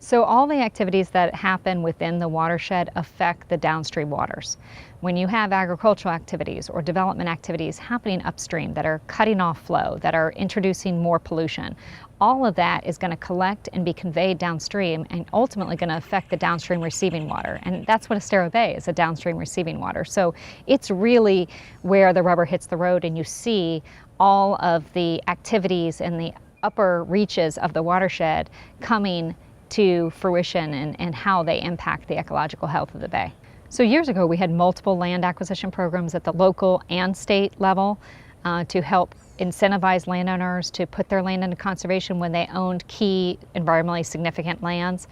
So all the activities that happen within the watershed affect the downstream waters. When you have agricultural activities or development activities happening upstream that are cutting off flow, that are introducing more pollution, all of that is going to collect and be conveyed downstream and ultimately going to affect the downstream receiving water. And that's what Estero Bay is, a downstream receiving water. So it's really where the rubber hits the road, and you see all of the activities in the upper reaches of the watershed coming to fruition and how they impact the ecological health of the bay. So years ago, we had multiple land acquisition programs at the local and state level to help incentivize landowners to put their land into conservation when they owned key environmentally significant lands.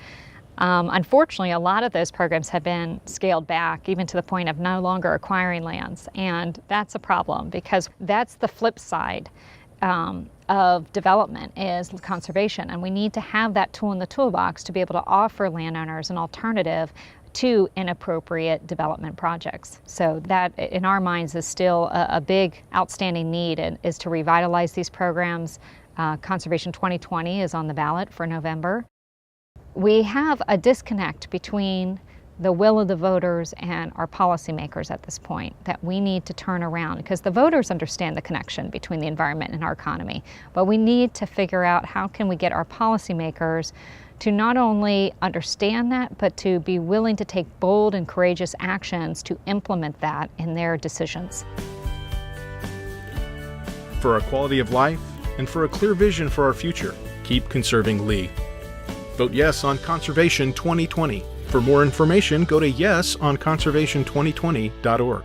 Unfortunately, a lot of those programs have been scaled back, even to the point of no longer acquiring lands. And that's a problem, because that's the flip side of development, is conservation. And we need to have that tool in the toolbox to be able to offer landowners an alternative to inappropriate development projects. So that, in our minds, is still a big outstanding need, and is to revitalize these programs. Conservation 2020 is on the ballot for November. We have a disconnect between the will of the voters and our policymakers at this point that we need to turn around, because the voters understand the connection between the environment and our economy. But we need to figure out how can we get our policymakers to not only understand that, but to be willing to take bold and courageous actions to implement that in their decisions. For our quality of life and for a clear vision for our future, keep conserving Lee. Vote yes on Conservation 2020. For more information, go to yesonconservation2020.org.